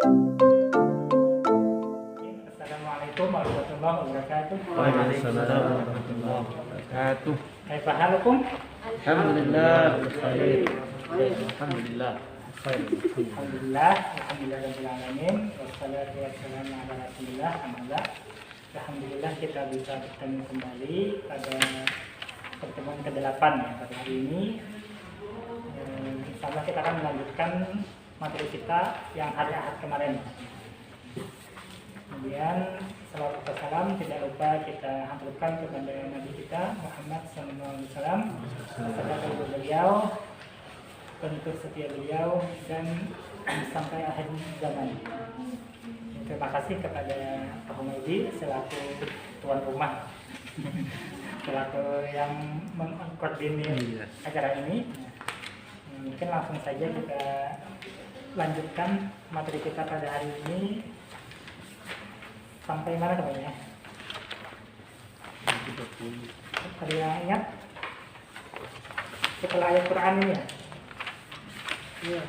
Assalamualaikum warahmatullahi wabarakatuh. Waalaikumsalam warahmatullahi wabarakatuh. Kaifa halukum? Alhamdulillah khair. Alhamdulillah khair. Alhamdulillah rabbil alamin. Wassalatu wassalamu ala Rasulillah. Alhamdulillah kita bisa bertemu kembali pada pertemuan ke-8 ya pada hari ini. Insyaallah kita akan melanjutkan materi kita yang hari Ahad kemarin. Kemudian salawat dan salam tidak lupa kita haturkan kepada Nabi kita Muhammad SAW, beserta beliau, penutur setia beliau dan sampai akhir zaman. Terima kasih kepada Pak Humaydi selaku tuan rumah, selaku yang mengkoordinir acara ini. Mungkin langsung saja kita lanjutkan materi kita pada hari ini. Sampai mana teman-teman? Ada yang ingat? Setelah ayat Quran ini ya? Iya.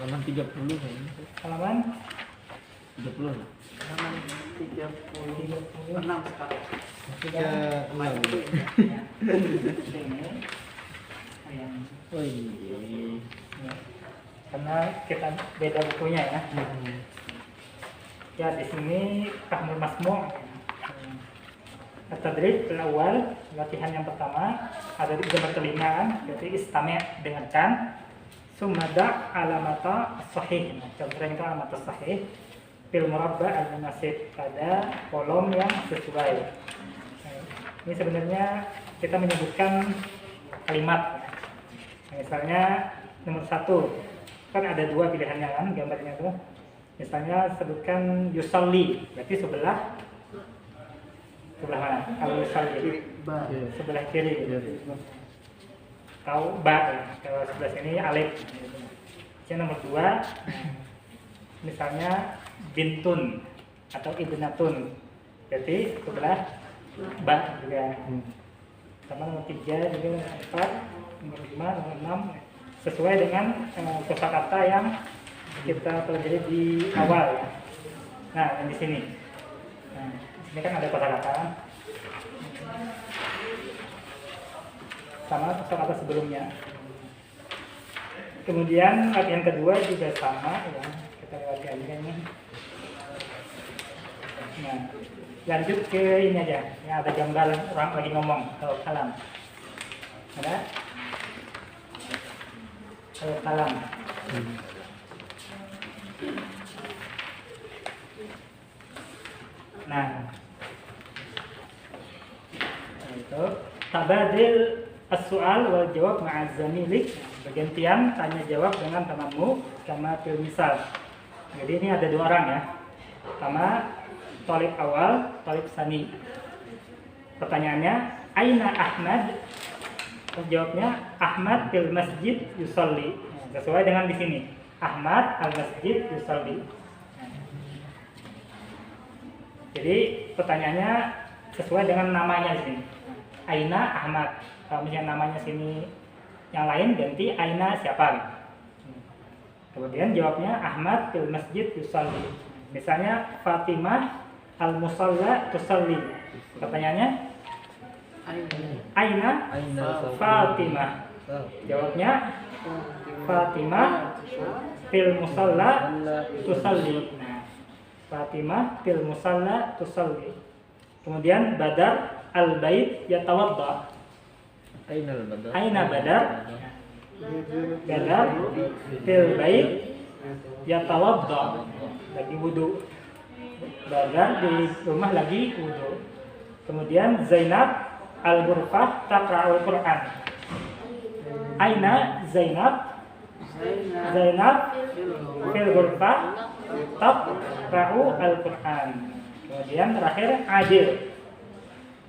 Halaman 30 kayaknya. Halaman 30 lah. halaman 36 sekarang. 36. Oh iya. Karena kita beda bukunya ya. Ya di sini Tahmul Masmu' At-Tadrib al-awwal, latihan yang pertama ada di gambar telinga kan, berarti istami' dengarkan. Sumada alamata sahih. Contohnya alamata sahih fil murabba al-munasib pada kolom yang sesuai. Ini sebenarnya kita menyebutkan kalimat. Misalnya nomor 1 kan ada 2 pilihannya kan gambarnya tuh. Misalnya sebutkan yusalli, berarti sebelah mana? Kalau yusalli sebelah kiri. Tahu ba ya. Kalau sebelah sini alif. Yang nomor 2 misalnya bintun atau ibnatun, berarti sebelah ba juga. Sama nomor 3 juga, nomor 4, nomor 5, nomor 6 sesuai dengan kosakata yang kita pelajari di awal ya. Nah, yang di sini. Nah, ini kan ada kosakata sama kosakata sebelumnya. Kemudian latihan kedua juga sama ya, kita lewati aja ini. Nah, lanjut ke ini aja. Ya, ada gambar orang lagi ngomong kalau kalam. Ada? Kalau kalam. Nah, itu tabadil as-su'al wal jawab ma'a zamilik. Bergantian tanya jawab dengan temanmu kama fil misal. Jadi ini ada 2 orang ya. Pertama talib awal, talib sani. Pertanyaannya aina Ahmad? Jawabnya Ahmad fil masjid yusalli. Sesuai dengan di sini. Ahmad al masjid yusalli. Jadi pertanyaannya sesuai dengan namanya di sini. Aina Ahmad. Kalau misalnya namanya sini yang lain ganti aina siapa. Kemudian jawabnya Ahmad fil masjid yusalli. Misalnya Fatimah al musalla tusalli. Pertanyaannya aina Fatimah. Jawabnya Fatimah fil musalla tusalli. Nah, Fatimah fil musalla tusalli. Kemudian Badar al bait yatawadda. Aina Badar? Badar fil bait yatawadda. Lagi wudu. Badar di rumah lagi wudu. Kemudian Zainab al-Ghurfah taqra'ul Quran. Aina Zainab? Zainab fil Ghurfah taqra'u al-Quran. Kemudian terakhir Adil.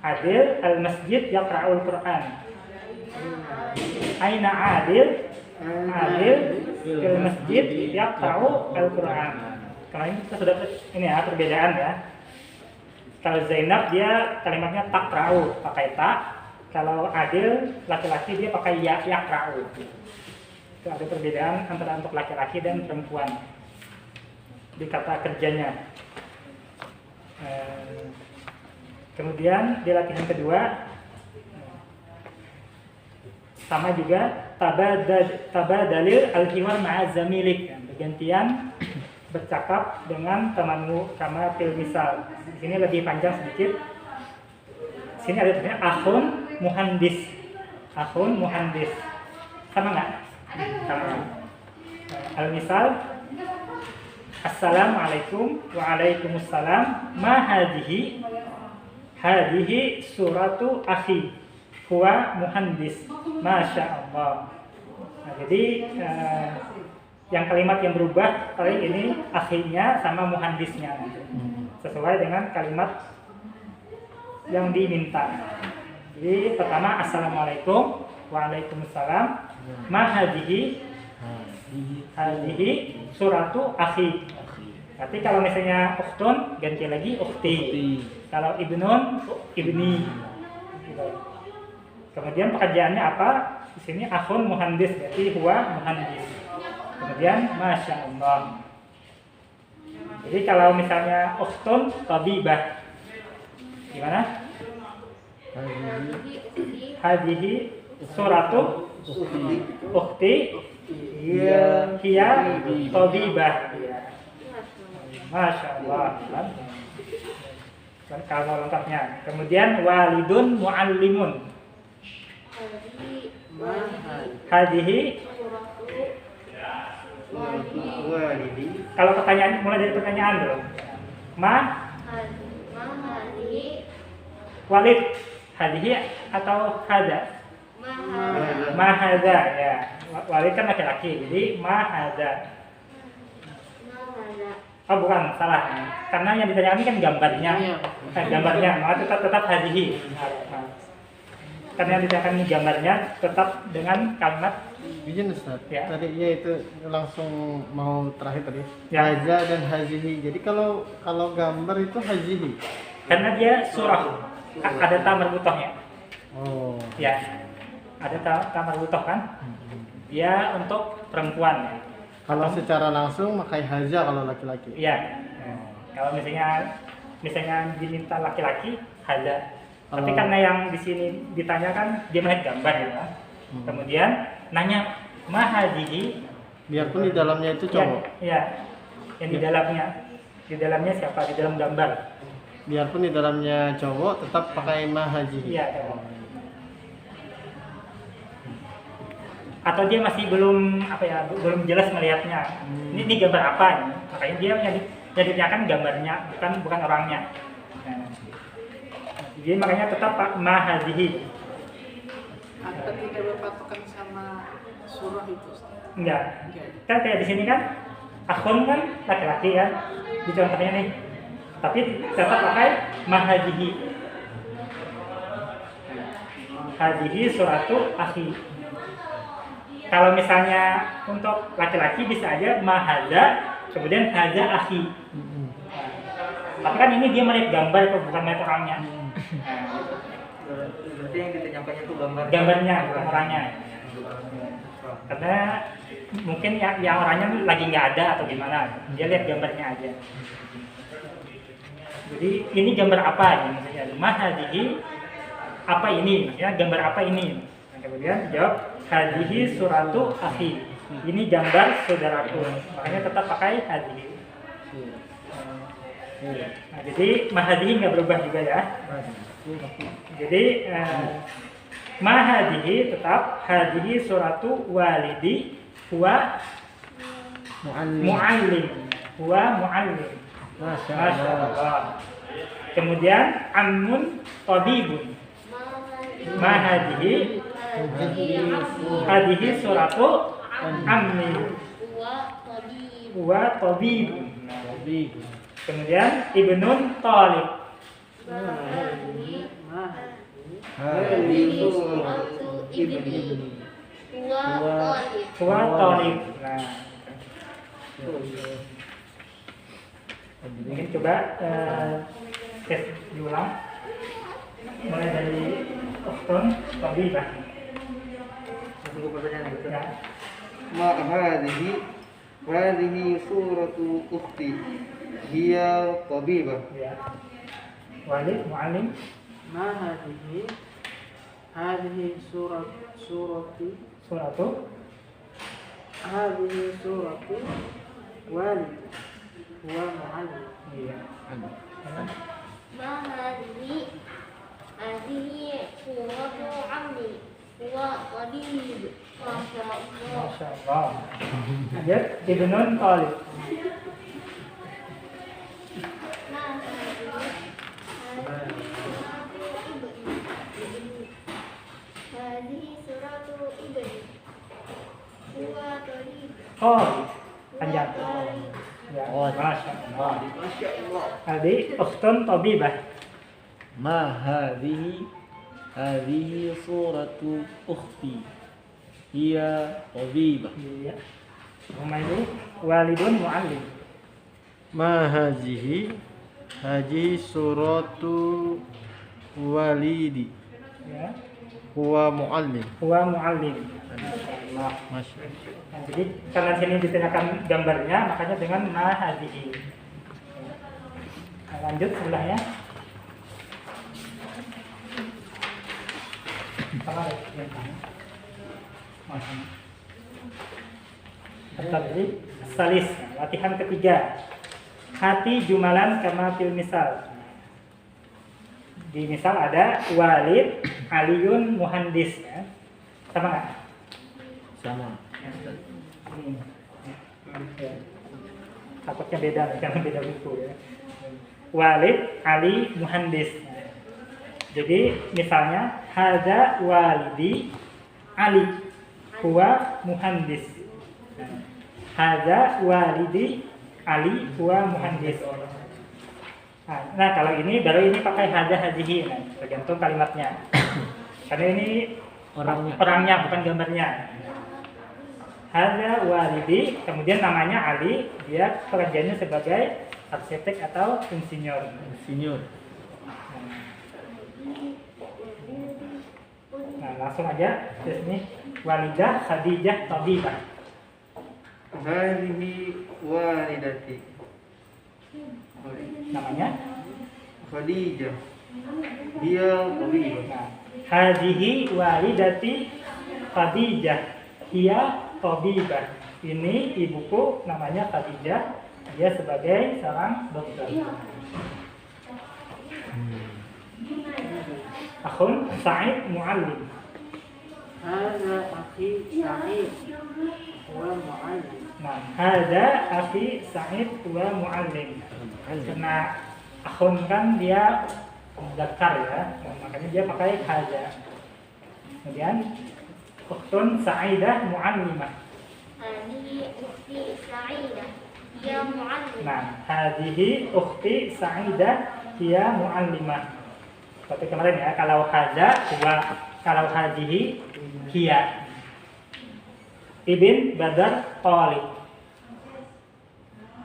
Adil al-masjid yaqra'ul Quran. Aina Adil? Adil fil masjid yaqra'u al-Quran. Karena ini kita sudah ini ya perbedaan ya. Kalau Zainab dia kalimatnya takra'u pakai ta. Kalau Adil laki-laki dia pakai ya yakra'u. Itu ada perbedaan antara untuk laki-laki dan perempuan di kata kerjanya. Kemudian di latihan kedua sama juga tabadalil al-hiwar ma'a zamilik, bergantian bercakap dengan temanmu kama fil misal. Di sini lebih panjang sedikit. Di sini ada tulisannya akhun muhandis. Akhun muhandis. Sama enggak? Sama. Al-misal Assalamualaikum waalaikumsalam ma hadhihi suratu akhi huwa muhandis masya Allah. Nah, jadi yang kalimat yang berubah kali ini akhinya sama muhandisnya sesuai dengan kalimat yang diminta. Jadi pertama assalamualaikum waalaikumsalam ma hadhihi suratu akhi. Tapi kalau misalnya ukhtun ganti lagi ukhti. Kalau ibnun ibni. Kemudian pekerjaannya apa? Di sini akhun muhandis, berarti huwa muhandis. Kemudian masya Allah. Jadi kalau misalnya ukhtun tabibah, gimana? Hadhihi suratu ukhti hiya tabibah. Masya Allah. Kalau lengkapnya. Kemudian walidun muallimun. Hadhihi. Kalau pertanyaan mulai dari pertanyaan dulu. Walid. Hadhihi atau hada? Mahada ya. Walid kan laki-laki. Jadi mahada. Oh bukan, salah. Karena yang ditanyakan ini kan gambarnya. Gambarnya, maka tetap hadhihi. Karena yang ditanyakan ini gambarnya tetap dengan kalimat. Izin Ustaz. Ya. Tadinya itu langsung mau terakhir tadi. Ya. Haza dan hazihi. Jadi kalau gambar itu hazihi. Karena dia surah. Ada ta marbutohnya. Oh. Ya. Ada ta marbutoh kan? Dia untuk perempuan ya. Kalau secara langsung pakai haza kalau laki-laki. Iya. Kalau misalnya diminta laki-laki haza. Tapi karena yang di sini ditanyakan dia melihat gambar ya. Kemudian nanya mahadihi. Biarpun di dalamnya itu cowok. Iya. Yang di dalamnya. Di dalamnya siapa? Di dalam gambar. Biarpun di dalamnya cowok tetap pakai mahajihi. Iya. Atau dia masih belum belum jelas melihatnya. Ini gambar apa ini? Makanya dia yang ditanyakan gambarnya, bukan orangnya. Nah, jadi makanya tetap mahadihi. Apa tidak berpatokan sama surah itu? Enggak. Kan kayak di sini kan akhun kan laki-laki kan. Di contohnya nih. Tapi tetap pakai mahadihi. Hadihi suratu akhi. Kalau misalnya untuk laki-laki bisa aja mahaza, kemudian haza akhi. Tapi kan ini dia melihat gambar itu bukan melihat orangnya. Berarti yang ditanyakannya itu Gambarnya bukan orangnya. Karena mungkin yang orangnya lagi nggak ada atau gimana, dia lihat gambarnya aja. Jadi ini gambar apa ya maksudnya? Mahadihi apa ini? Maksudnya gambar apa ini? Nah, kemudian jawab hadhihi suratu akhi. Ini gambar saudaraku. Makanya tetap pakai hadhihi. Nah, jadi mahadihi nggak berubah juga ya. Jadi mahadihi tetap hadhihi suratu walidi huwa muallim. Huwa muallim. Masya Allah. Kemudian ammun tabibun. Mahadihi hadihi suratu ammi huwa tabibun. Kemudian ibnun talib. Huwa talib. Nah. Mungkin coba tes diulang. Mulai dari Ukhtun Tabibah. Ya. Ma hadhihi suratu ukhti hiya tabibah. Ya. Walid Muallim. Ma hadhihi suratu walid huwa muallim. Iya. ما هذه صورة عمي هو طبيب ما شاء الله. Masya Allah. Lanjut Ibnun Talib. ما هذه صورة ابني هو طبيب. Panjang. طالب. Ya. Masya Allah. Tadi Ukhtun Tabibah. Ma hadhihi suratu ukhti hiya tabibah. Iya. Humaydi Walidun Muallim. Ma hadhihi suratu walidi Ya. huwa muallim. Huwa Muallim. Allah. Masya. Nah, jadi karena sini ditanyakan gambarnya, makanya dengan ma hadhihi. Nah, lanjut sebelahnya. Tadi salis, latihan ketiga. Hati jumalan kama fil misal. Di misal ada Walid Aliun Muhandis, ya. Sama nggak? Sama. Ya. Takutnya beda, karena beda buku ya. Walid Ali Muhandis. Jadi misalnya hadza walidi Ali huwa muhandis. Hadza walidi Ali huwa muhandis. Nah, kalau ini baru ini pakai hadza hadhihi, nah, tergantung kalimatnya. Karena ini orangnya bukan gambarnya. Hadza walidi, kemudian namanya Ali, dia pekerjaannya sebagai arsitek atau insinyur. Nah, langsung aja di sini Walidah Khadijah Tabibah. Hadhihi walidati Namanya Khadijah hiya tabibah. nah, hadhihi walidati Khadijah hiya tabibah. Ini ibuku namanya Khadijah, dia sebagai seorang dokter. Akhun Sa'id Muallim. Hadza akhi Sa'id huwa muallim. Nah, hadza akhi Sa'id wa Muallim. Karena akhun kan dia muzakkar ya, nah, makanya dia pakai hadza. Kemudian ukhtun Sa'idah Muallimah. هذه أختي سعيدة هي معلمة. Nah, hadhihi ukhti Sa'idah hiya muallimah. Seperti kemarin ya, kalau hadza huwa, kalau hadhihi hiya. Ibn Badar Talib.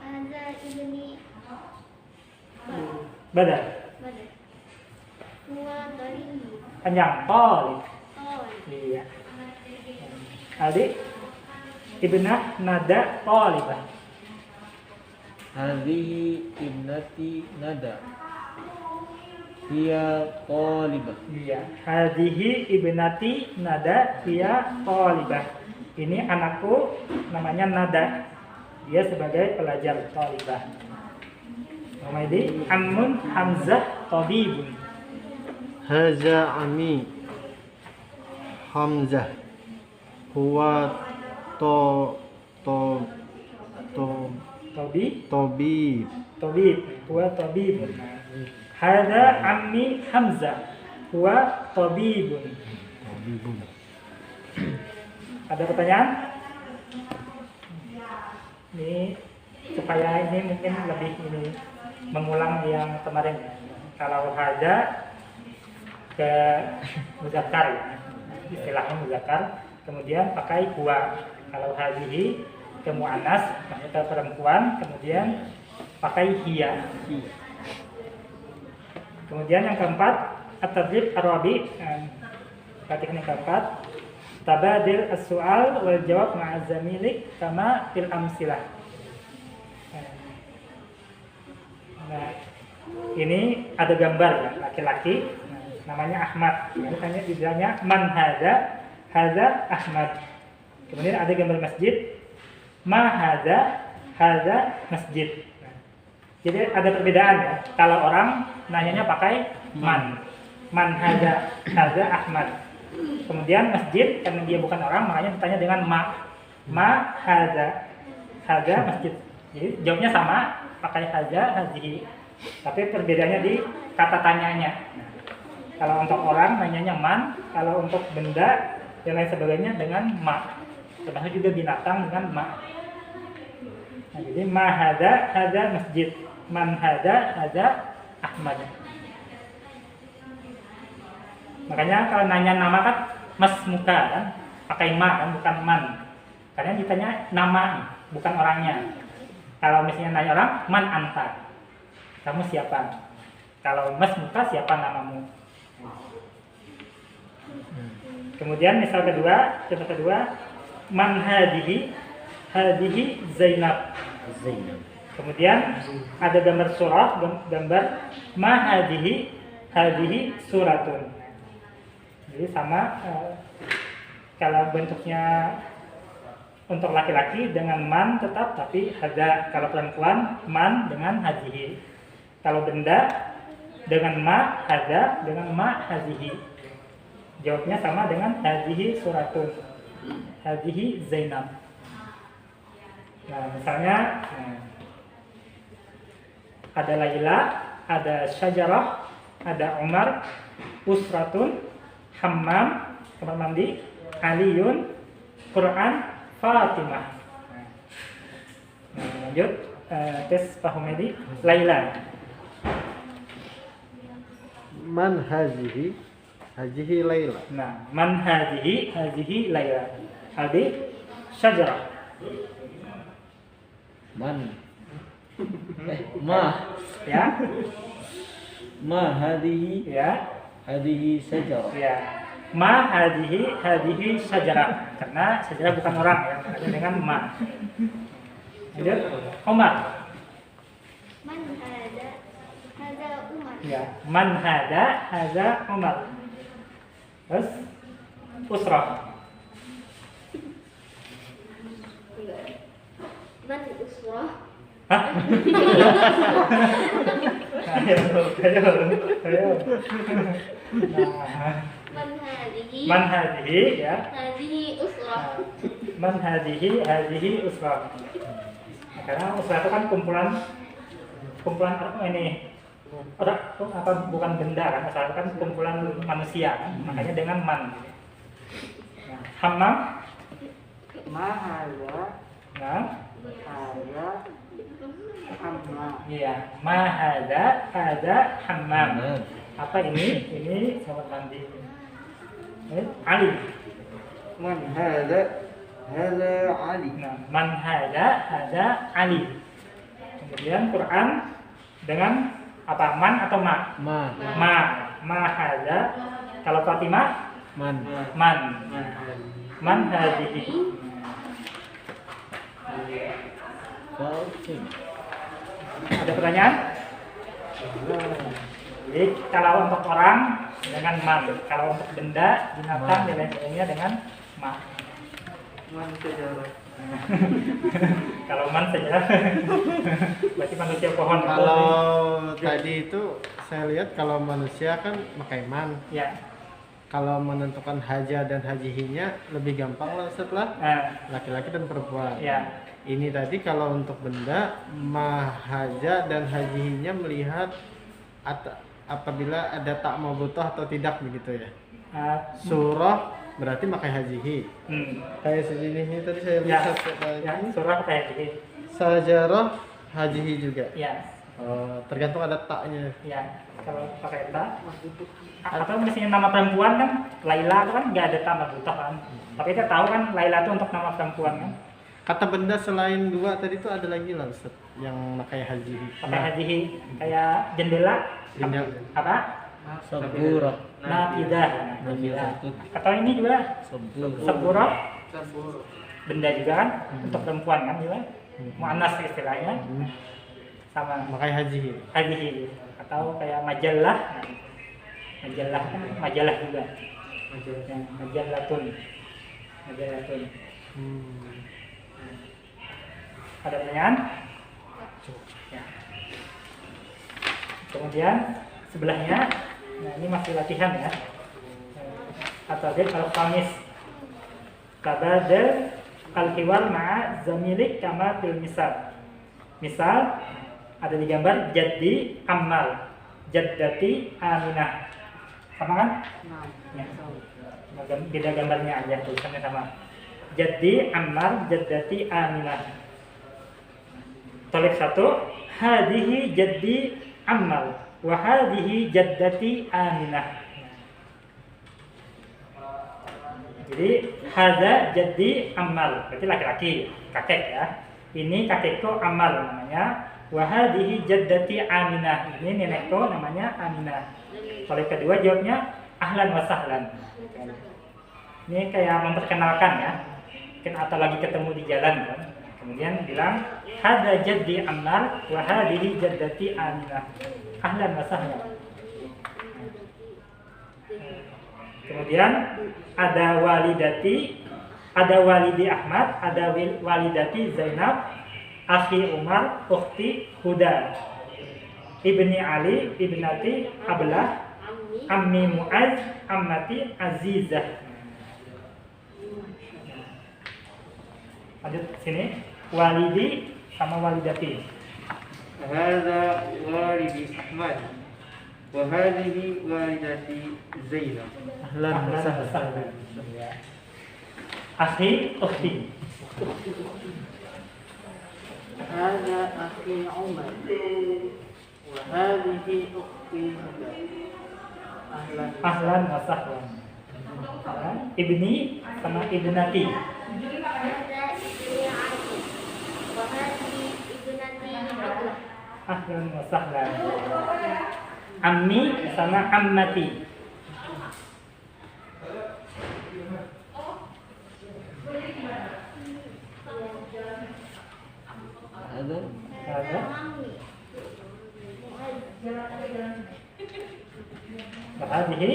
هذا ابني Badar. بدر هو طريق Panjang Talib. طالب. Iya. Adik Ibnah Nada Talibah. Hadhihi ibnati Nada hiya talibah. Iya. Hadhihi ibnati Nada hiya talibah. Ini anakku namanya Nada. Dia sebagai pelajar talibah. Humaydi Ammun Hamzah Tabibun. Haza ami Hamzah huwa Tabib. tabib. Huwa tabibun. Hadza ammi Hamzah huwa tabibun. Ada pertanyaan? Ini supaya ini mungkin lebih ini mengulang yang kemarin. Kalau hadza ke muzakkar ya. Istilahnya muzakkar, kemudian pakai huwa. Kalau hadhihi ke muannas, maksudnya perempuan, kemudian pakai hiya. Kemudian yang keempat, at-tadrib ar-rabi. Latihan yang keempat, tabadir as-su'al wal jawab ma'a zamilik kama fil amsilah. Nah, ini ada gambar ya, laki-laki, namanya Ahmad. Tanya dibilangnya man hadza? Hadza Ahmad. Kemudian ada gambar masjid, ma hadza masjid. Jadi ada perbedaan ya. Kalau orang nanyanya pakai man hadza Ahmad. Kemudian masjid, karena dia bukan orang, makanya ditanya dengan ma hadza masjid. Jadi jawabnya sama, pakai hazihi. Tapi perbedaannya di kata tanyanya. Kalau untuk orang nanyanya man, kalau untuk benda dan lain sebagainya dengan ma. Termasuk juga binatang dengan ma. Nah, jadi ma hadza masjid, man hadza Ahmad. Makanya kalau nanya nama kan mas muka kan, pakai ma kan, bukan man. Karena ditanya nama, bukan orangnya. Kalau misalnya nanya orang, man anta, kamu siapa? Kalau mas muka, siapa namamu? Kemudian misal kedua, contoh kedua, man hadihi Zainab. Kemudian ada gambar surah, gambar ma hadihi suratun. Jadi sama, kalau bentuknya untuk laki-laki dengan man tetap, tapi hadza. Kalau perempuan man dengan hadihi. Kalau benda dengan ma hadza, dengan ma hadihi. Jawabnya sama dengan hadihi suratun, hadihi Zainab. Nah, misalnya ada Laila, ada Syajarah, ada Umar, Usratun, Hammam, kamar mandi, Aliyun, Quran, Fatimah. Nah, lanjut tes Pak Humedi. Laila. Man hazihi Laila. Nah, man hazihi Laila. Aldi Syajarah. Man. Ma. Ya. Ma hadihi sajarah. Ya. Ma hadihi syajarah. Karena syajarah bukan orang ya, makanya dengan ma. Lanjut, Umar. Man hadza Umar. Ya, man hadza Umar. Terus Usrah. Man usrah. Hah? Ayo. Nah, man hadihi ya. Hadihi usrah. Man hadihi usrah. Nah, karena usrah itu kan kumpulan ini apa bukan benda kan, asalkan kumpulan manusia kan, makanya dengan man. Nah, hammam. Ma hadza Nah, hammam. iya, ma hadza hammam. Apa ini? Ini kamar mandi. Ali. Man hadza Ali. Nah, man hadza Ali. Kemudian Quran dengan apa? Man atau ma? Ma hadza. Kalau Fatimah? Man. Man hadhihi. Oke. Ada pertanyaan? Jadi kalau untuk orang dengan man, kalau untuk benda, binatang dan lain sebagainya dengan ma. Man syajarah. Kalau man saja, berarti manusia pohon. Kalau tadi itu saya lihat kalau manusia kan pakai man. Ya. Kalau menentukan haja dan hajihinya lebih gampang lah setelah laki-laki dan perempuan. Ya. Ini tadi kalau untuk benda mahaja dan hajihinya melihat apabila ada tak mau butuh atau tidak begitu ya. Surah berarti pakai hajihi. Kayak segini ini tadi saya lihat Ya, surah pakai hajihi. Sajarah hajihi juga. Ya. Tergantung ada taknya. Ya, kalau pakai ta atau misalnya nama perempuan kan Laila itu kan nggak ada tambah butuh kan, tapi kita tahu kan Laila itu untuk nama perempuan kan. Kata benda selain dua tadi itu ada lagi lah Ustaz yang pakai haji. Pakai haji kayak jendela, Jendela. apa? Sabura. Nafidah. Atau ini juga Sabura. sabura, Sabur. benda juga kan untuk perempuan kan juga. Muannas istilahnya. Sama Pakai haji. haji atau kayak majalah. Majalah kan majalah juga. Majalatun. Majalatun. Ada pertanyaan? Ya. Kemudian sebelahnya, nah ini masih latihan ya. Atau al-khamis tabadal al-hiwar ma'a zamilik kama fil misal. Misal ada di gambar jaddi Ammar, jaddati Aminah. Sama kan? Ya. Beda gambarnya aja, tulisannya sama. Jaddi Ammar, jaddati Aminah. Tolek satu, hadihi jaddi Ammar wa hadihi jaddati Aminah. Jadi hada jaddi Ammar, berarti laki-laki, kakek ya. Ini kakekku Ammar namanya. Wa hadihi jaddati Aminah, ini nenekku namanya Aminah. Tolek kedua jawabnya ahlan wa sahlan. Ini kayak memperkenalkan ya. Mungkin atau lagi ketemu di jalan kan. Kemudian bilang hada jaddi Ammar wa hadihi jaddati Aminah. Ahlan wa sahlan. Kemudian ada walidati, ada walidi Ahmad, ada walidati Zainab, akhi Umar, ukhti Huda, ibni Ali, ibnati Ablah, ammi Muaz, ammati Azizah. Lanjut sini, walidi sama walidati. Hadza walidi Ahmad. Wa hadhihi walidati Zainab. Ahlan wa sahlan. Akhi, ukhti. Hadza akhi Umar. Wa hadhihi ukhti Huda. Ahlan wa sahlan. Ibni sama ibnati. هذا ابن علي وهذه ابنتي عبلة. Ahlan wa sahlan. Ammi sama ammati. Ada. Ada. Bahadihi.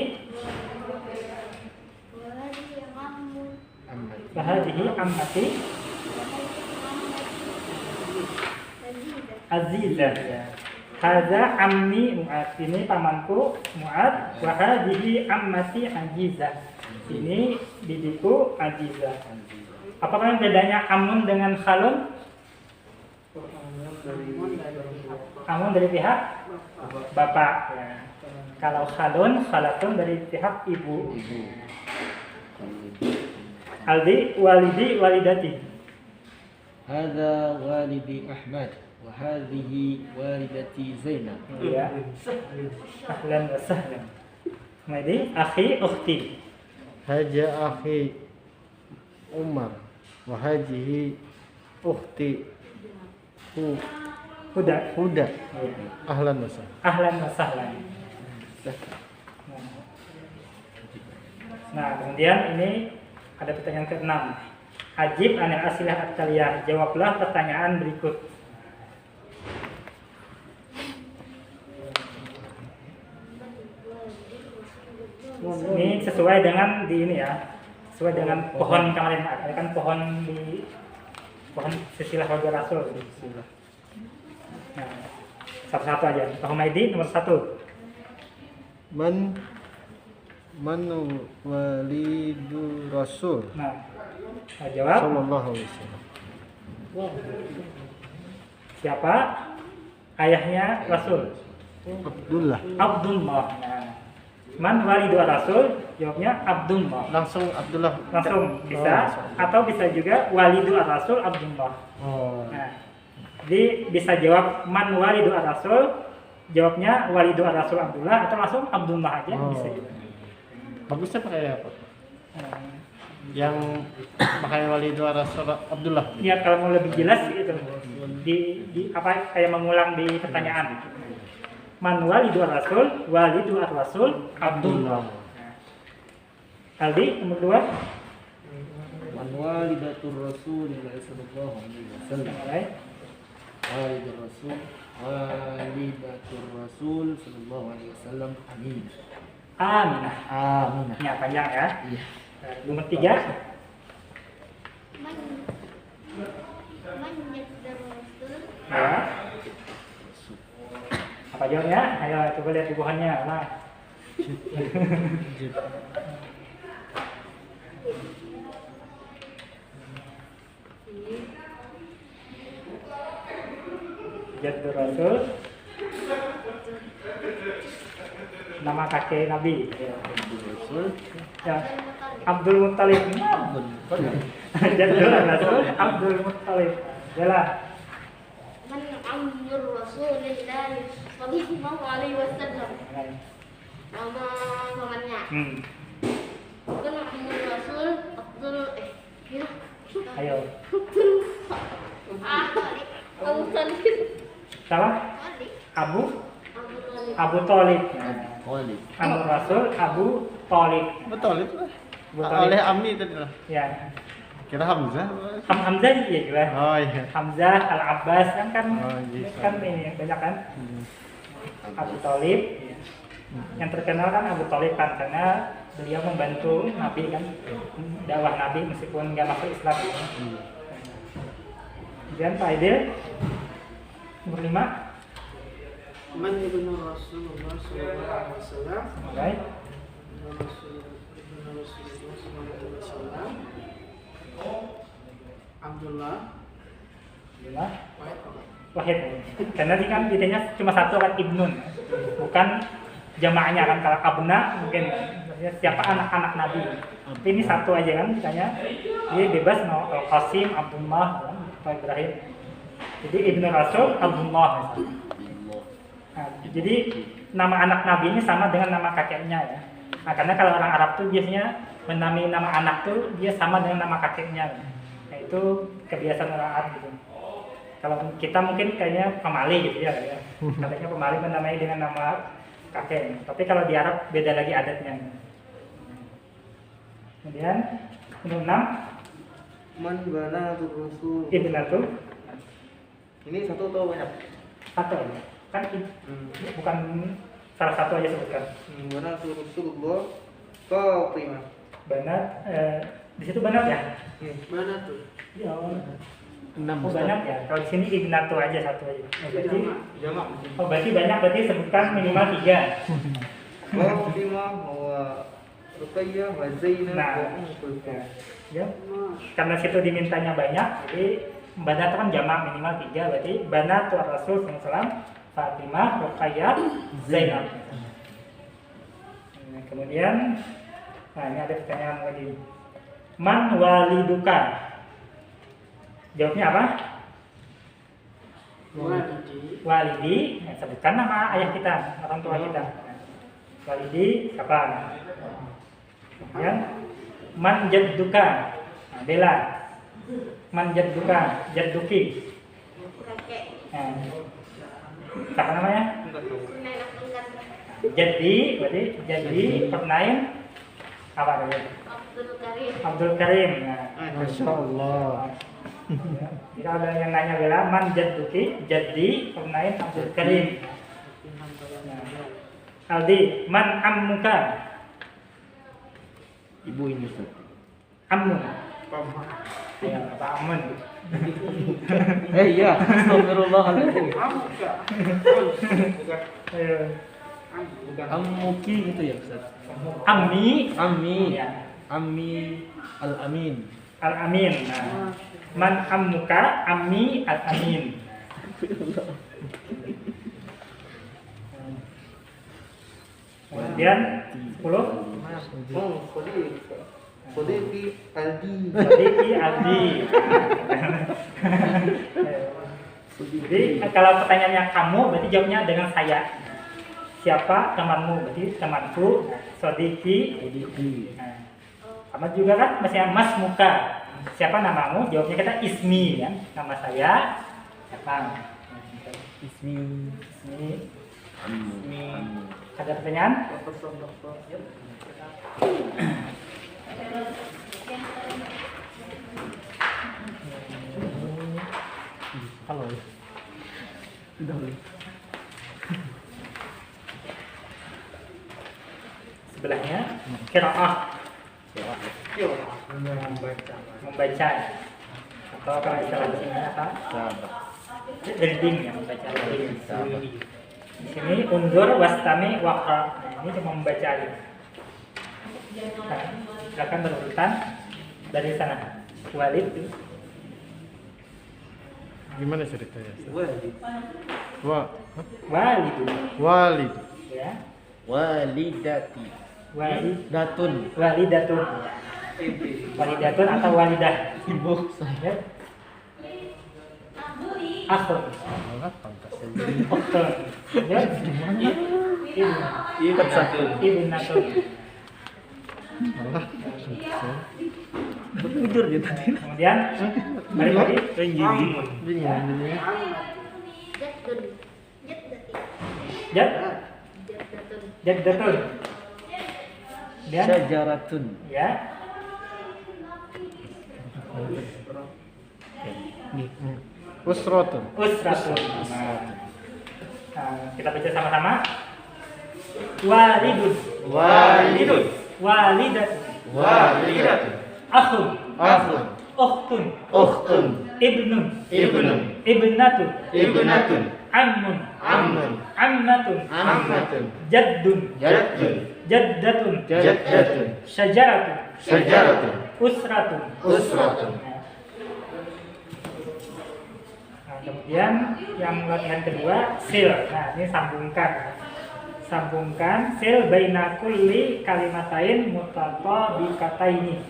Bahadihi ammati. Azizah. Hadza ammi Mu'ad, ini pamanku Mu'ad. Wa hadhihi ammati Azizah, ini bibiku Azizah. Apakah bedanya amun dengan khalun? Amun dari pihak bapak ya. Kalau khalun, khalatun dari pihak ibu. Aldi, walidi, walidati. Hada walidi Ahmad wa hadhihi walidati Zainab. Ya. Ahlan wa sahlan. Kemudian akhi, ukhti. Haja akhi Umar wa hajihi ukhti Huda. Huda. Ya. Ahlan wa sahlan. Ahlan wa sahlan. Nah, kemudian ini ada pertanyaan ke-6. Ajib anil asilah at-taliyah. Jawablah pertanyaan berikut. Ini sesuai dengan di ini ya. Sesuai dengan pohon kemarin ada kan pohon di pohon silsilah Raja Rasul. Nah, satu-satu aja. Pak Humaydi nomor 1. Man walidu Rasul Nah, jawab. sallallahu alaihi wasallam. Siapa ayahnya Rasul? Abdullah. Abdullah. Nah, man walidu Rasul? Jawabnya Abdullah. Langsung Abdullah. Langsung bisa atau bisa juga walidu Rasul Abdullah. Oh. Nah, jadi bisa jawab man walidu Rasul, jawabnya walidu Rasul Abdullah atau langsung Abdullah aja Oh. bisa juga. Bagusnya pakai apa? Nah, Yang makanya walidu Rasul Abdullah. Ya kalau mau lebih jelas itu di apa kayak mengulang di pertanyaan. Man walidu Rasul, walidu Rasul Abdullah. Aldi nomor 2. Man walidatur Rasul sallallahu alaihi wasallam. Mulai. Walidatur Rasul sallallahu alaihi wasallam. Amin. Aminah. Aminah. Ya panjang ya. Iya. Nomor 3. Man yaddar rasul. Ya. Apa jawabnya? Ayo coba lihat tubuhannya. Nah. Jaddur Rasul. Nama kakek Nabi. Rasul. Ya. Abdul Muttalib. Jaddur Rasul Abdul Muttalib. Jelas. Man amur Rasulillah sallallahu alaihi wasallam. Nama pamannya. Bukan amur Rasul Abdul ya. Ayo. Abu Talib. Salah? Talib. Abu Abu Talib. Talib. Talib. Amr Rasul Abu Talib. Betul itu. Abu Talib. Oleh Ami tadi lah. Ya. Kira Hamzah. Hamzah iya juga. Oh iya. Hamzah Al Abbas kan Oh, iya. kan ini banyak kan. Abu Talib. Yang terkenal kan Abu Talib kan karena beliau membantu Nabi kan dakwah Nabi meskipun nggak masuk Islam. Kemudian Pak Aidil nomor 5. Man ibnu Rasulullah sallallahu alaihi wasallam. Mulai. Ibnu Rasulullah sallallahu alaihi wasallam. Abdullah. 5. Wahid apa? Wahid. Karena ini kan ditanya cuma satu kan ibnun, bukan jamaahnya kan. Kalau abna mungkin siapa anak-anak Nabi. Tapi ini satu aja kan ditanya. Dia bebas mau Qasim, Abdullah, atau Ibrahim. Jadi ibnu Rasul Abdullah. Nah, jadi nama anak Nabi ini sama dengan nama kakeknya ya. Nah, karena kalau orang Arab tuh biasanya menamai nama anak tuh dia sama dengan nama kakeknya. Nah, itu kebiasaan orang Arab gitu. Kalau kita mungkin kayaknya pemali gitu ya. Katanya pemali menamai dengan nama kakek. Tapi kalau di Arab beda lagi adatnya. Kemudian nomor 6 Man banatur Rasul. Ibnatu. Ini satu atau banyak? Satu aja. Kan bukan salah satu aja sebutkan. Banatur Rasulullah Fatimah. Banat di situ banat ya? Banatur. Ya. 6 Oh banyak ya. Kalau di sini ibnatu aja satu aja. Oh, berarti Jamak. oh berarti banyak berarti sebutkan minimal 3. Fatimah wa Ruqayyah wa Zainab Nah. wa Umm Kulthum. Ya. Karena situ dimintanya banyak, jadi banat kan jamak minimal 3 berarti banat Rasul SAW, Fatimah, Ruqayyah, Zainab. Nah, kemudian ini ada pertanyaan lagi. Man waliduka? Jawabnya apa? Walidi. Walidi, sebutkan nama ayah kita, orang tua kita. Walidi siapa? Kemudian man jadduka? Nah, Bella. Man jadduka? Jadduki. Kakek. Nah, siapa namanya? Nenek angkat. Jadi, berarti jadi pernaim apa namanya? Abdul Karim. Abdul Karim. Nah, Masya Allah. jika ada yang nanya Bella, man jadduki? Jadi pernaim Abdul Karim. Nah, Aldi, man ammuka? Ibu ini Ustaz. Amun. Ya, Pak Amun. Iya, astagfirullahaladzim. Ayo. Ammuki gitu ya Ustaz. Ammi. Ammi. Ya. Ammi Al-Amin. Al-Amin. Nah, man ammuka? Ammi Al-Amin. Kemudian 10. Oh, Sodiqi Aldi. Sadiki Aldi. Jadi kalau pertanyaannya kamu, berarti jawabnya dengan saya. Siapa temanmu? Berarti temanku. Sadiki. Sodiqi. Nah, Sama juga kan masih mas muka. Siapa namamu? Jawabnya kita ismi kan. Nama saya siapa? Ismi. Ismi. Ammu. Ada pertanyaan? Halo. Sebelahnya qiraah. Membaca. Atau kalau istilah di sini apa? Reading ya, membaca reading. Di sini undur wastami waqra. Nah, ini cuma membaca aja. Nah, silakan berurutan dari sana. Walid itu. Gimana ceritanya? Walid. Walid. Walid. Ya. Walidati. Datun. Walidatun. Walidatun atau walidah. Ibu Ya. Akhun. Ukhtun. Ya. Ibnatun. Tidur dia tadi. Kemudian balik lagi. Jaddun. Jaddati. Jad. Jaddatun. Jaddatun. Kemudian Syajaratun. ya. Usratun. Usratun. Nah, kita baca sama-sama. Walidun. Walidun. Walidatun. Walidatun. Akhun. Akhun. Ukhtun. Ukhtun. Ibnun. Ibnun. Ibnatun. Ibnatun. Ammun. Ammun. Ammatun. Ammatun. Jaddun. Jaddun. Jaddatun. Jaddatun. Syajaratun. Syajaratun. Usratun. Usratun. Nah, kemudian yang latihan kedua sil. Nah, ini sambungkan. Sambungkan sil baina kulli kalimatain mutatabiqataini.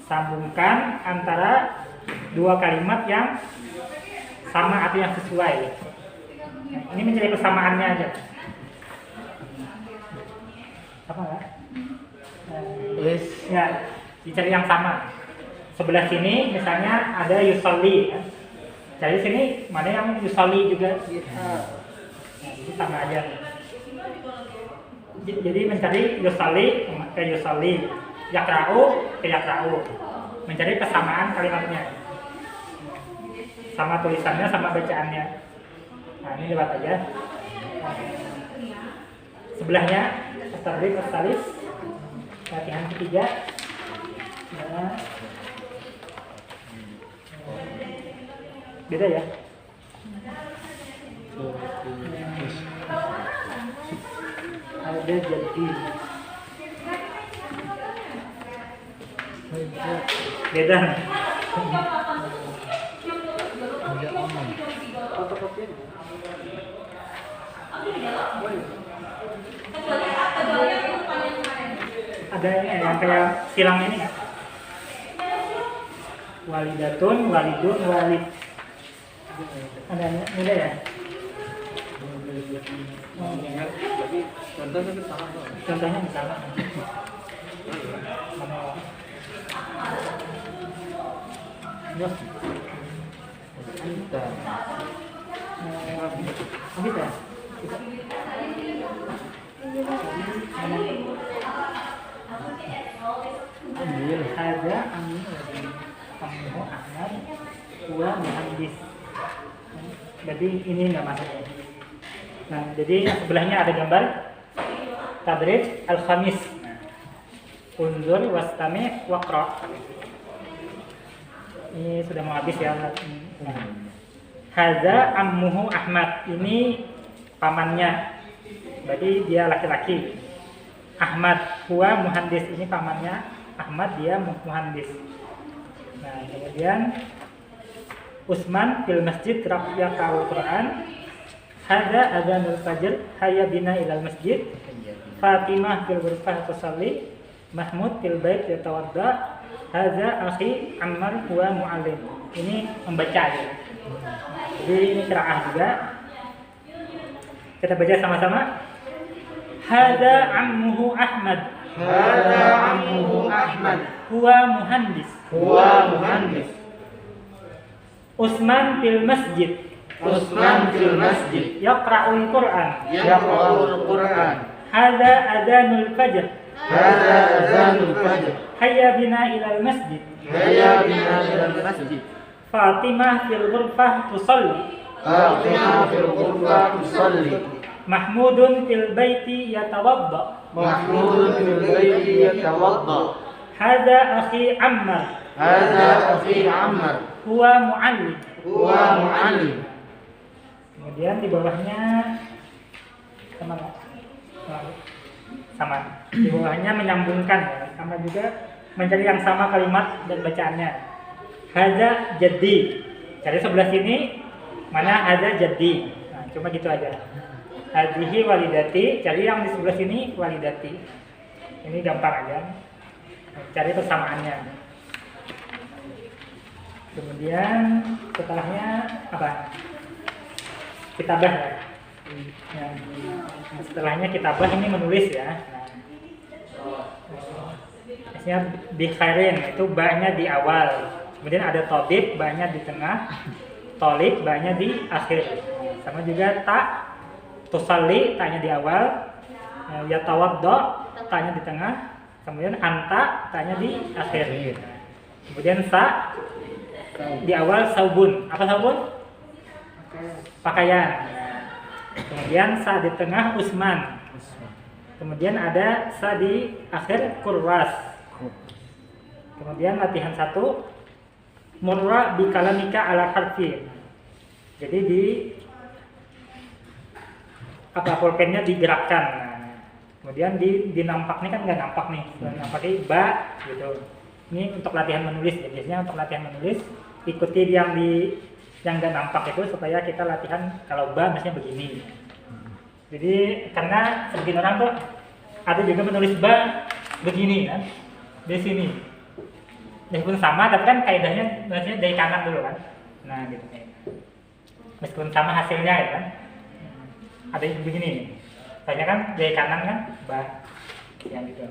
Sambungkan antara dua kalimat yang sama atau yang sesuai. Nah, ini mencari persamaannya aja. Apa enggak? Ya, dicari yang sama. Sebelah sini misalnya ada yusolli kan? Cari sini mana yang yusolli juga. Nah, itu sama aja. Jadi mencari yusolli ke yusolli, yakra'u ke yakra'u. Mencari kesamaan kalimatnya. Sama tulisannya, sama bacaannya. Nah, ini lewat aja. Sebelahnya Astagfirullah Astalis. Latihan ketiga. Nah, beda ya. Ada jadi beda. Ada yang kayak silang ini nggak? Walidatun, walidun, walid. Ada beda ya? Tapi contohnya sama. Contohnya misalnya ya. Kita. Gitu ya? Ambil. Ada Ammu Ahmad wa muhandis. Jadi ini nggak masuk. Nah, jadi sebelahnya ada gambar Tadrij al-Khamis. Unzur wastami waqra. Ini sudah mau habis ya. Hadza ammuhu Ahmad. Ini pamannya. Berarti dia laki-laki. Ahmad huwa muhandis. Ini pamannya Ahmad, dia muhandis. Nah, kemudian Usman fil masjid raqyaqal Quran. Hadza adzanul fajr hayya bina ilal masjid. Fatimah fil ghurfah tusalli. Mahmud fil bait yatawadda. Hadza akhi Ammar huwa muallim. Ini membaca ya. Jadi ini qiraah juga. Kita baca sama-sama. Hadza ammuhu Ahmad Hada ammuhu Ahmad. Huwa muhandis. Huwa muhandis. Usman fil masjid. Usman fil masjid. Yaqra'ul Qur'an. Yaqra'ul Qur'an. Hada adhanul fajr. Hada azanul fajr. Hayya bina ilal masjid. Hayya bina ilal masjid. Fatimah fil ghurfah tusalli. Fatimah fil ghurfah tusalli. Mahmudun fil baiti yatawadda. Mahmudun fil baiti yatawadda. Hada akhi Ammar. Hada akhi Ammar. Huwa muallim. Huwa muallim. Kemudian di bawahnya sama nggak? Sama. Di bawahnya menyambungkan ya. Sama juga mencari yang sama kalimat dan bacaannya. Hada jadi. Cari sebelah sini mana ada jadi. Nah, cuma gitu aja. Hadhihi walidati, cari yang di sebelah sini walidati. Ini gampang aja. Cari persamaannya. Kemudian setelahnya apa? Kitabah ya. Nah, setelahnya kitabah ini menulis ya. Biasanya di khairin itu ba-nya di awal. Kemudian ada tobib, ba-nya di tengah. Tolib, ba-nya di akhir. Sama juga ta, tusalli, ta-nya di awal. Yatawaddo, ta-nya di tengah. Kemudian anta, ta-nya di akhir. Kemudian sa di awal saubun. Apa saubun? Pakaian. Kemudian sa di tengah Usman. Kemudian ada sa di akhir kurwas. Kemudian latihan 1 murra bi kalamika ala harfi. Jadi di apa pulpennya digerakkan. Nah, kemudian di nampak nih kan nggak nampak nih. Nampaknya ba gitu. Ini untuk latihan menulis. Ya. Biasanya untuk latihan menulis ikuti yang nggak nampak itu supaya kita latihan kalau ba maksudnya begini. Jadi karena sebagian orang tuh ada juga menulis ba begini kan di sini. Meskipun sama tapi kan kaidahnya maksudnya dari kanan dulu kan. Nah gitu. Meskipun sama hasilnya ya kan. Ada yang begini. Soalnya kan dari kanan kan ba yang gitu.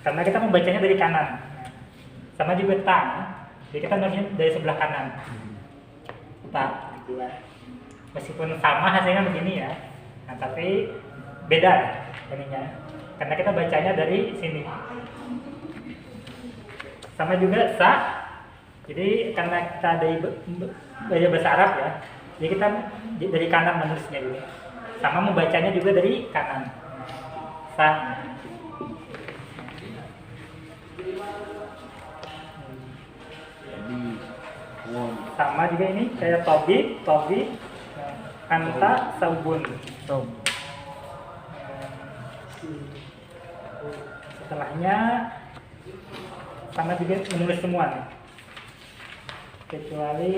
Karena kita membacanya dari kanan. Sama juga ta. Jadi kita nulisnya dari sebelah kanan. Ta dua. Meskipun sama hasilnya begini ya. Nah, tapi beda ininya. Karena kita bacanya dari sini. Sama juga sa. Jadi karena kita dari bahasa Arab ya. Jadi kita dari kanan menulisnya dulu. Sama membacanya juga dari kanan. Sa. Sama juga ini kayak tobi, anta, saubun. Setelahnya sama juga menulis semua nih. Kecuali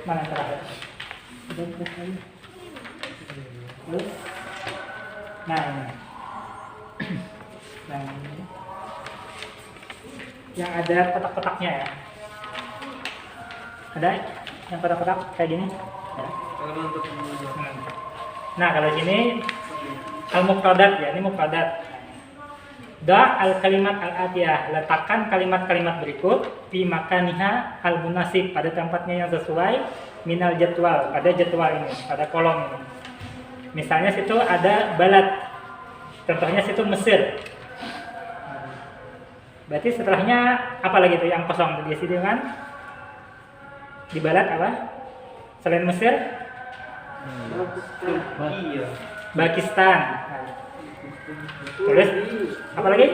mana terakhir? Terus, nah ini. Nah ini. Yang ada kotak-kotaknya ya. Ada yang kotak-kotak kayak gini ya. Nah kalau sini al-mufradat ya, ini mufradat. Da al-kalimat al-atiyah, letakkan kalimat-kalimat berikut di makaniha al-munasib, pada tempatnya yang sesuai, minal jadwal, pada jadwal ini, pada kolom ini. Misalnya situ ada balad, contohnya situ Mesir. Berarti setelahnya apa lagi tuh yang kosong di situ kan? Di balad apa? Selain Mesir? Pakistan. Terus apa lagi?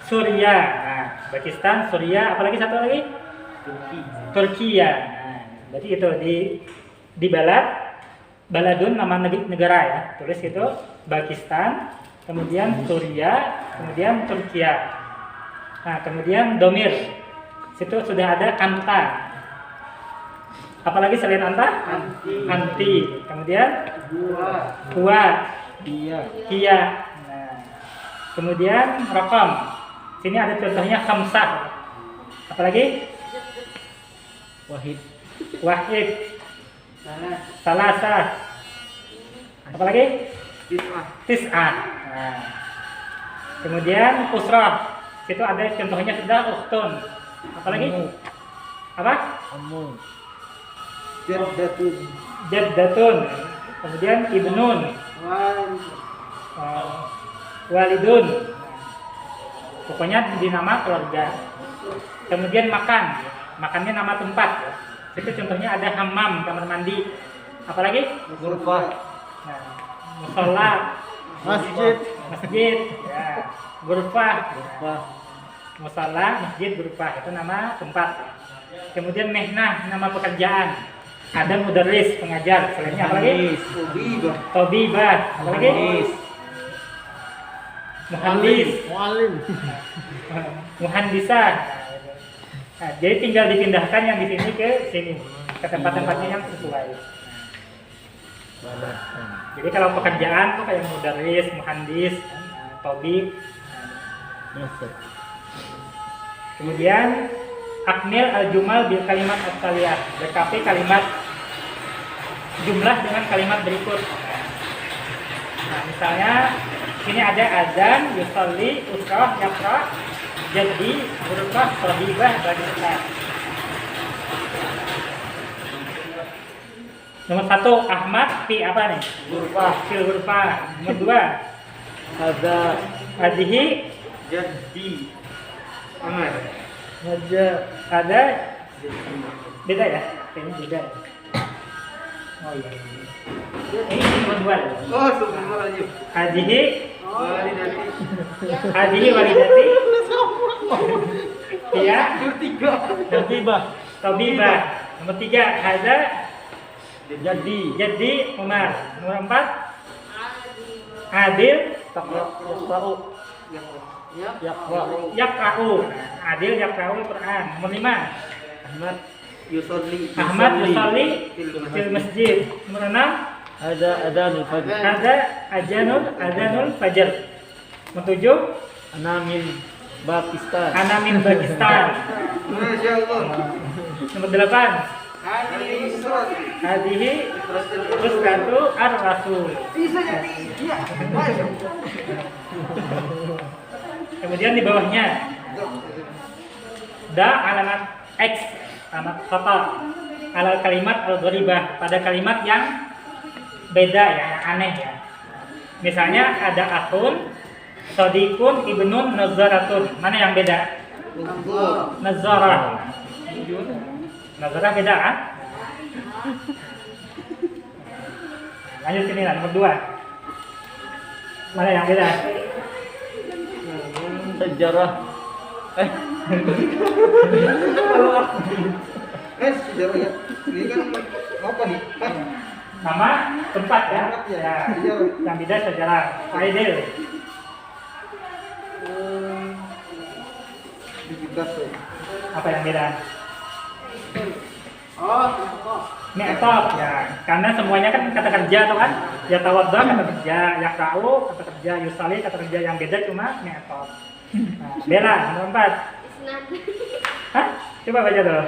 Suria. Nah, Pakistan, Suria, apa lagi satu lagi? Turkiya. Nah, berarti itu di baladun nama negara ya. Tulis itu Pakistan, kemudian Suria, kemudian Turkiya. Nah, kemudian domir. Situ sudah ada anta. Apalagi selain anta? Anti. Kemudian huwa, hiya. Nah, kemudian rakam. Sini ada contohnya khamsah. Apalagi? Wahid. Salasah. Apalagi? tis'ah. Nah. Kemudian usrah. Situ ada contohnya sudah ukhtun. Apalagi? Apa? Ammun. Jaddatun. Kemudian ibnun. Walidun. Pokoknya di nama keluarga. Kemudian makan. Makannya nama tempat. Itu contohnya ada hammam, kamar mandi. Apalagi? Ghurfah. Nah, musola, Masjid. masjid, ya. Ghurfah, Ghurfah. musola, masjid, ghurfah itu nama tempat. Kemudian mehnah, nama pekerjaan. Ada mudarris, pengajar. Selainnya apalagi? Tobibah. Apalagi? Muhandis. Muallim. Muhandisah. Nah, jadi tinggal dipindahkan yang di sini ke sini, ke tempat-tempatnya yang sesuai. Jadi kalau pekerjaan tuh kayak mudarris, muhandis, tobib. Nasab. Kemudian akmil al-jumal bil kalimat at-taliyah. Lengkapi kalimat jumlah dengan kalimat berikut. Nah, misalnya sini ada azan, yusalli, usrah, yaqra, jadi, ghurfah, sahibah, badisah. Nomor 1 Ahmad fi apa nih? Ghurfah, fil ghurfah. Nomor 2 Hadza. hadhihi Jadi. Haja. ada beda ya? Ini beda. Oh iya. Ini nomor 2. Oh, subhanallah. Hadhihi Walidati. hadhihi walidati. Iya. Tabibah. Tabibah. Nomor 3 hadza Jadi. jadi Umar. Nomor 4 Adil Yaqra'u. Yaqra'u. Yaqra'u. Adil yaqra'u Al-Qur'an. Nomor 5 Ahmad. Yusalli. Ahmad yusalli fil masjid. Nomor 6 Ada adanul fajr. ada Azanul Fajr. Nomor 7 Ana min Pakistan. Ana min Pakistan. Masya Allah. Nomor 8 Hadhihi Usratu ar-Rasul. Kemudian di bawahnya da alamat X, alamat khata, ala kalimat al-gharibah, pada kalimat yang beda ya, yang aneh ya. Misalnya ada akhun, sadiqun, ibnun, nazaratun. Mana yang beda? Nazarah. Nazarah beda kan? Lanjut sini lah, nomor 2. Mana yang beda? Sejarah. Sejarah ya. Ini kan apa nih? Nama tempat ya. Ya. Yang beda sejarah. Aidil. Apa yang beda? Mi'tab ya, karena semuanya kan kata kerja tuh kan. Ya tawadda kata kerja, ya ka'u kata kerja, yusali kata kerja, yang beda cuma mi'tab. Nah, Bella nomor 4. Hah? Coba baca tuh.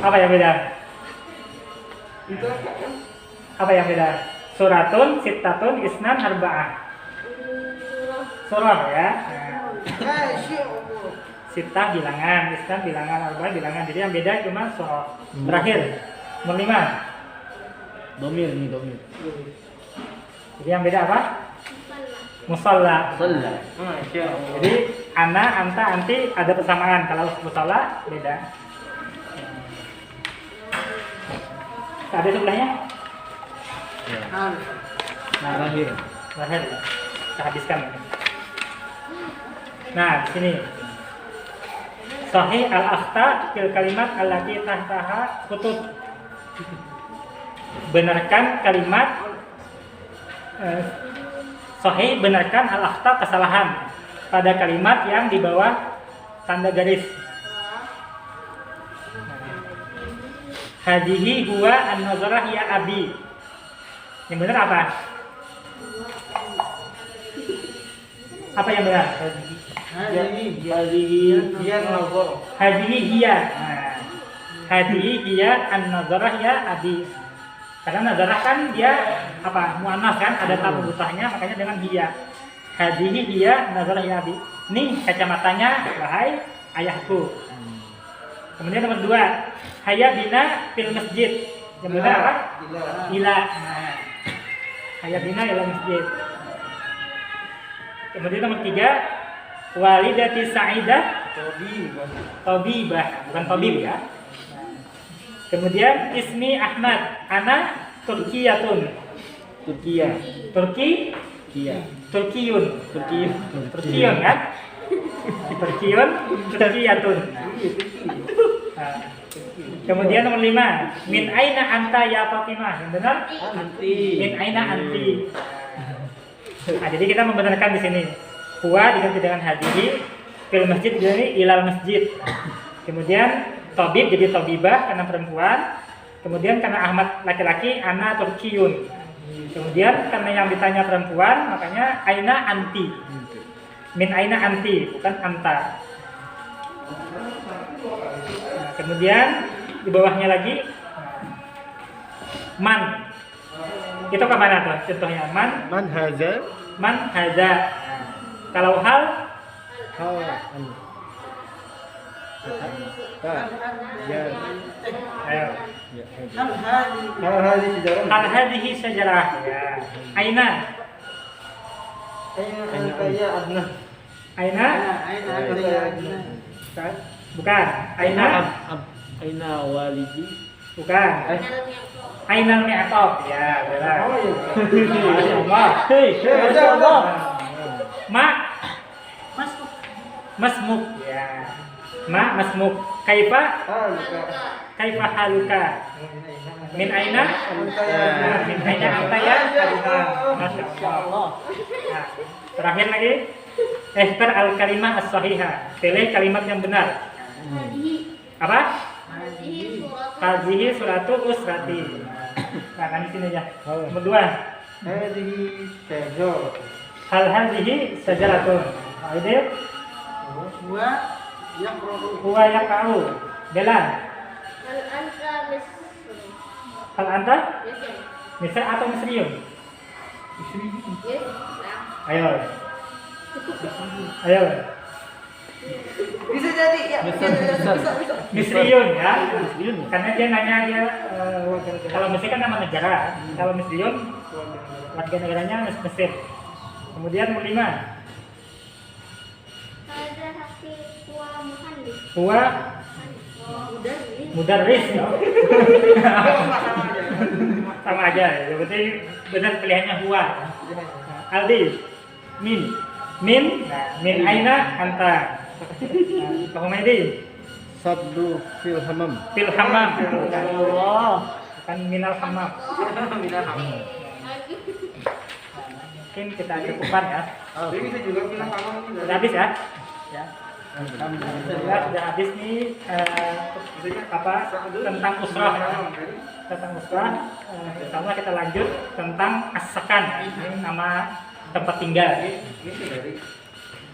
Apa yang beda? Itu apa kan? Apa yang beda? Suratun, sittatun, isnan, arba'ah. Surah ya. Nah, sitah bilangan, isnan bilangan, arba'ah bilangan. Jadi yang beda cuma surah. Terakhir, nomor 5. Domir nih domir. Jadi yang beda apa? Musalla. Shalla. Masya Allah. Jadi ana, anta, anti ada persamaan. Kalau musalla beda. Ada sebelahnya? Ya. Nah, Terakhir. terakhir kita habiskan. Nah, di sini. Sahih al-akhta fil kalimat allati tahtaha kutub. Benarkan kalimat sahih, benarkan al-akhta kesalahan pada kalimat yang di bawah tanda garis. Hadihi huwa an-nazarah ya abi. Yang benar apa? Apa yang benar? Hadihi Dia nazar. Hadihi hiya. Nah, hadihi hiya an-nazarah ya abi. Karena nazarah kan dia apa? Muannas kan, ada ta marbutahnya, makanya dengan hiya. Hadhihi hiya nazarah ya abi. Nih kacamatanya wahai ayahku. Kemudian nomor 2, hayya bina fil masjid. Yang benar apa? Ila. Nah, hayya bina ila masjid. Kemudian nomor 3, walidati Sa'idah Tabibah, bukan tabib ya. Kemudian ismi Ahmad, ana Turkiyatun. Turki, Turkiyun kan? Turkiyun, Turkiyatun. Nah, kemudian nomor 5, min aina anta ya Fatimah. Yang benar? Min aina anti. Nah, jadi kita membenarkan di sini. Huwa diganti dengan hadhihi, fil masjid jadi ilal masjid. Kemudian tabib jadi tabibah karena perempuan. Kemudian karena Ahmad laki-laki, ana Turkiyun. Kemudian karena yang ditanya perempuan, makanya aina anti. Min aina anti, bukan anta. Nah, kemudian di bawahnya lagi man. Itu ke mana tuh? Contohnya man. Man haza. Kalau hal ayo. Hal hadhihi syajarah. Ya. Aina. Aina. Bukan. Aina. Aina walidi. Bukan. Aina mi'atob. Ya, benar. Masyaallah. Masyaallah. Ma masmuk. Ya. Ma masmuk. Kaifa haluka. Min aina? Min aina anta ya? Masyaallah. Nah, terakhir lagi. Ikhtar al-kalimah as-sahihah. Pilih kalimat yang benar. Apa? Hadhihi suratu usrati. Nah, kan di sini aja. Nomor 2. Hal hadhihi sajaratun. Nah, ini huwa yaqa'u. Belan. Hal anta? Misal atau misriun? Ayo. Bisa jadi ya. Misriun ya. Karena dia nanya dia kalau Mesir kan nama negara. Kalau misriun warga negaranya Mesir. Kemudian nomor 5. Huwa mudarris. Sama aja ya. Berarti benar pilihannya huwa. Aldi. Min aina anta. Pak Humaydi. Sabdu fil hamam. Fil hamam. Allah. Kan minal hamam. Mungkin kita cukupkan ya. Jadi bisa juga bilang hamam ini. Sudah habis ya? Ya. Sudah habis nih tentang usrah. Tentang usrah. Insya kita lanjut tentang as-sakan. Ini nama tempat tinggal.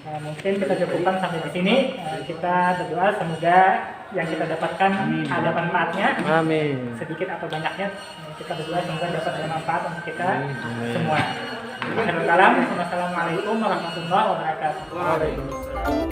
Mungkin kita cukupkan sampai di sini. Kita berdoa semoga yang kita dapatkan ada manfaatnya. Amin. Sedikit atau banyaknya kita berdoa semoga dapat ada manfaat untuk kita semua. Assalamualaikum warahmatullahi wabarakatuh. Waalaikumsalam.